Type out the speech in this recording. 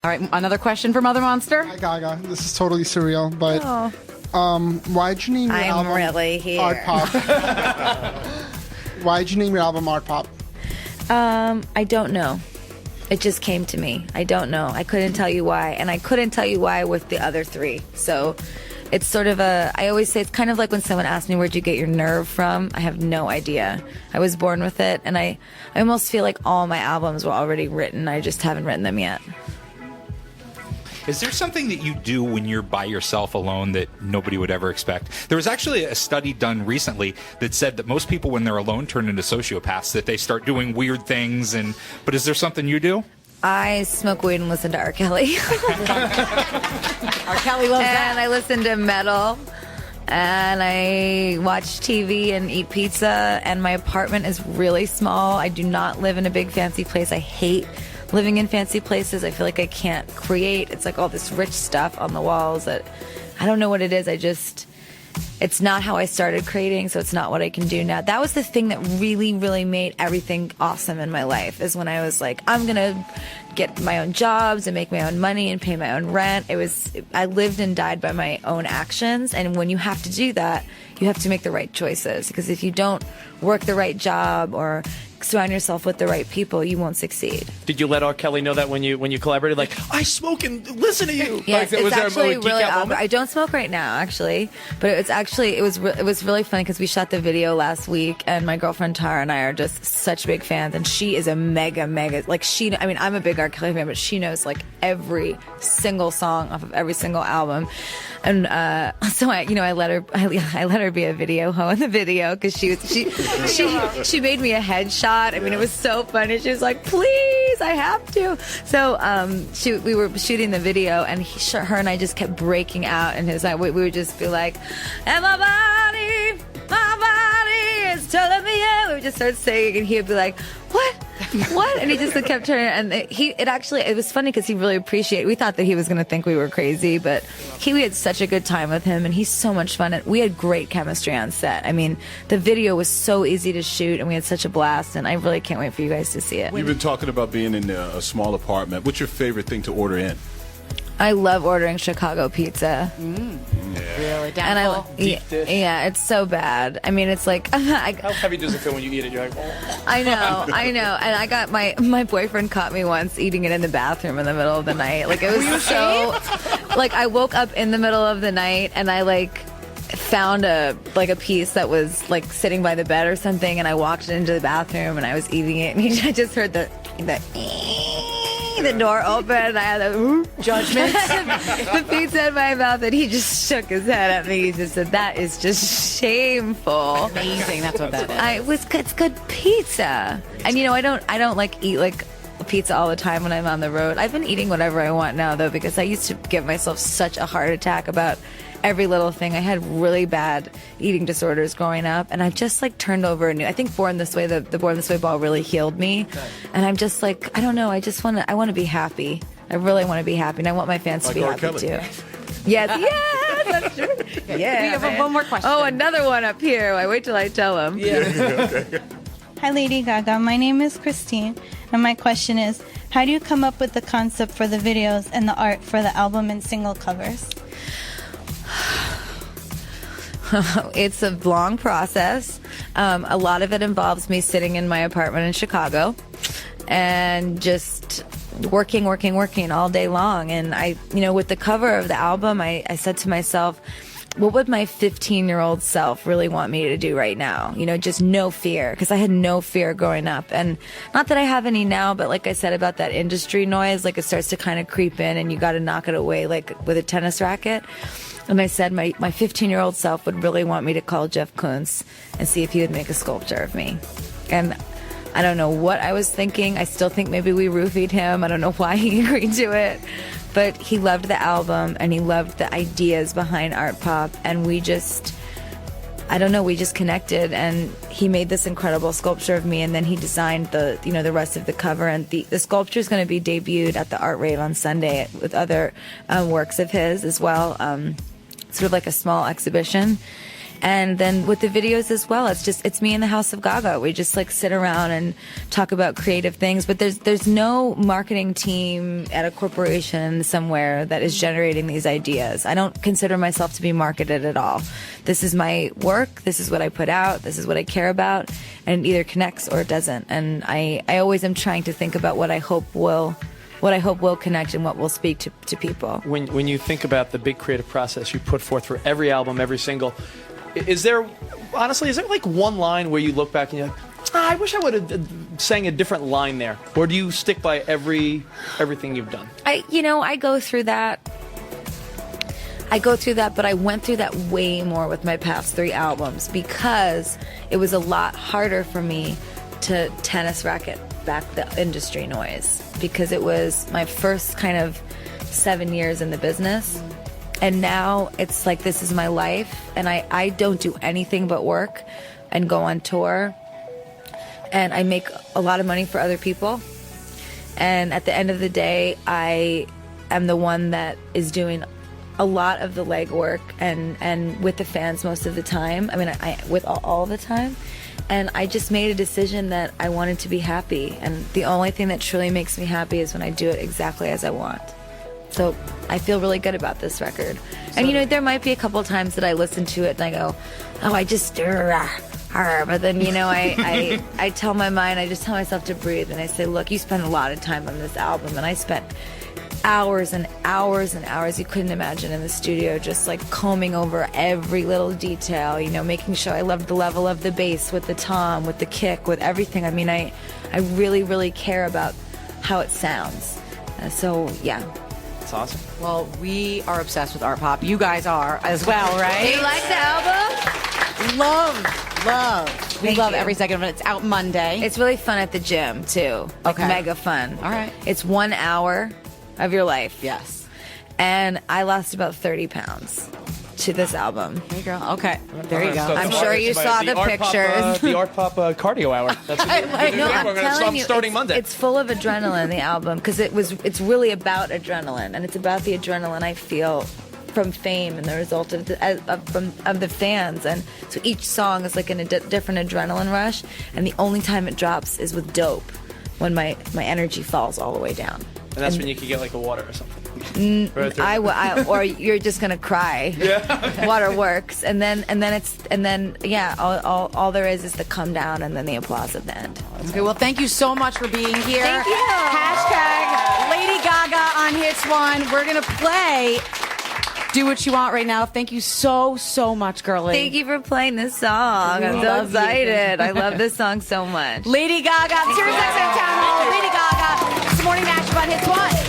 All right, another question for Mother Monster. Hi, Gaga. This is totally surreal, but why'd you name your I'm album really here. Art Pop? Why'd you name your album Art Pop? I don't know. It just came to me. I don't know. I couldn't tell you why, and I couldn't tell you why with the other three. So it's sort of I always say it's kind of like when someone asks me, where'd you get your nerve from? I have no idea. I was born with it, and I almost feel like all my albums were already written. I just haven't written them yet. Is there something that you do when you're by yourself alone that nobody would ever expect? There was actually a study done recently that said that most people, when they're alone, turn into sociopaths, that they start doing weird things. But is there something you do? I smoke weed and listen to R. Kelly. R. Kelly loves that. And I listen to metal. And I watch TV and eat pizza. And my apartment is really small. I do not live in a big fancy place. I hate living in fancy places. I feel like I can't create. It's like all this rich stuff on the walls that I don't know what it is. It's not how I started creating, so it's not what I can do now. That was the thing that really, really made everything awesome in my life, is when I was like, I'm going to get my own jobs and make my own money and pay my own rent. I lived and died by my own actions, and when you have to do that, you have to make the right choices, because if you don't work the right job or surround yourself with the right people, you won't succeed. Did you let R. Kelly know that when you collaborated? Like, I smoke and listen to you. Yes, like, it's actually really moment? I don't smoke right now, actually, but it was really funny because we shot the video last week, and my girlfriend Tara and I are just such big fans, and she is a mega like I'm a big R. Kelly fan, but she knows like every single song off of every single album. And so I let her be a video hoe in the video, because she made me a headshot. I mean, it was so funny. She was like, "Please, I have to." So we were shooting the video, and her and I just kept breaking out, and we would just be like, "And my body is telling me yeah." We would just start singing, and he would be like, "What? What?" And he just kept turning, and it was funny because he really appreciated. We thought that he was going to think we were crazy, but we had such a good time with him, and he's so much fun. And we had great chemistry on set. I mean, the video was so easy to shoot, and we had such a blast, and I really can't wait for you guys to see it. You've been talking about being in a small apartment. What's your favorite thing to order in? I love ordering Chicago pizza. Really? Yeah, it's so bad. I mean, it's like How heavy does it feel when you eat it? You're like, oh. I know. And I got my boyfriend caught me once eating it in the bathroom in the middle of the night. Like, it was so like, I woke up in the middle of the night, and I found a piece that was like sitting by the bed or something, and I walked into the bathroom and I was eating it, and I just heard the door open, and I had a judgment, the pizza in my mouth, and he just shook his head at me. He just said, "That is just shameful." Amazing. That's what that is. It's good pizza, and I don't eat pizza all the time when I'm on the road. I've been eating whatever I want now, though, because I used to give myself such a heart attack about every little thing. I had really bad eating disorders growing up, and I've just turned over a new. I think Born This Way, the Born This Way ball really healed me, and I'm just I don't know. I want to be happy. I really want to be happy, and I want my fans to be happy too. Yes, that's true. Yeah. We have one more question. Oh, another one up here. I wait till I tell them. Yeah. Hi, Lady Gaga. My name is Christine, and my question is, how do you come up with the concept for the videos and the art for the album and single covers? It's a long process. A lot of it involves me sitting in my apartment in Chicago and just working all day long. And with the cover of the album, I said to myself, what would my 15-year-old self really want me to do right now? Just no fear, because I had no fear growing up. And not that I have any now, but like I said about that industry noise, it starts to kind of creep in, and you got to knock it away like with a tennis racket. And I said my 15-year-old self would really want me to call Jeff Koons and see if he would make a sculpture of me. And I don't know what I was thinking. I still think maybe we roofied him. I don't know why he agreed to it. But he loved the album, and he loved the ideas behind Art Pop. And we just connected, and he made this incredible sculpture of me, and then he designed the rest of the cover. And the sculpture is going to be debuted at the Art Rave on Sunday with other works of his as well. Sort of like a small exhibition. And then with the videos as well, it's me in the house of Gaga. We just like sit around and talk about creative things, but there's no marketing team at a corporation somewhere that is generating these ideas. I don't consider myself to be marketed at all. This is my work. This is what I put out. This is what I care about, and it either connects or it doesn't. And I always am trying to think about what I hope will connect and what will speak to people. When you think about the big creative process you put forth for every album, every single, is there like one line where you look back and you're like, I wish I would have sang a different line there? Or do you stick by everything you've done? I go through that, but I went through that way more with my past 3 albums because it was a lot harder for me to tennis racket back the industry noise, because it was my first kind of 7 years in the business. And now it's like, this is my life, and I don't do anything but work and go on tour, and I make a lot of money for other people. And at the end of the day, I am the one that is doing a lot of the legwork and with the fans most of the time. I mean, I with all the time. And I just made a decision that I wanted to be happy. And the only thing that truly makes me happy is when I do it exactly as I want. So I feel really good about this record. And there might be a couple times that I listen to it and I go, oh, I just but then I tell my mind, I just tell myself to breathe, and I say, look, you spent a lot of time on this album, and I spent hours and hours and hours you couldn't imagine in the studio, just like combing over every little detail, making sure I loved the level of the bass with the tom, with the kick, with everything. I mean, I really, really care about how it sounds. So yeah. That's awesome. Well, we are obsessed with art pop. You guys are as well, right? Do you like the album? Love. We love every second of it. It's out Monday. It's really fun at the gym too. Like, okay. Mega fun. All right. It's 1 hour of your life. Yes. And I lost about 30 pounds to this album. Hey, girl. Okay. There you go. I'm sure you saw the pictures. The Art Pop cardio hour. That's what No, I'm telling you, starting Monday. It's full of adrenaline, the album, because it's really about adrenaline, and it's about the adrenaline I feel from fame and the result of the fans. And so each song is like a different adrenaline rush, and the only time it drops is with Dope, when my energy falls all the way down. And that's when you could get like a water or something. Or you're just gonna cry. Yeah. Water works, and then all there is the come down and then the applause at the end. Okay, well, thank you so much for being here. Thank you. Hashtag Lady Gaga on Hits One. We're gonna play Do What You Want right now. Thank you so much, girlie. Thank you for playing this song. I'm so excited. I love this song so much. Lady Gaga, SiriusXM Town Hall. Lady Gaga. It's the Morning Mashup on Hits One.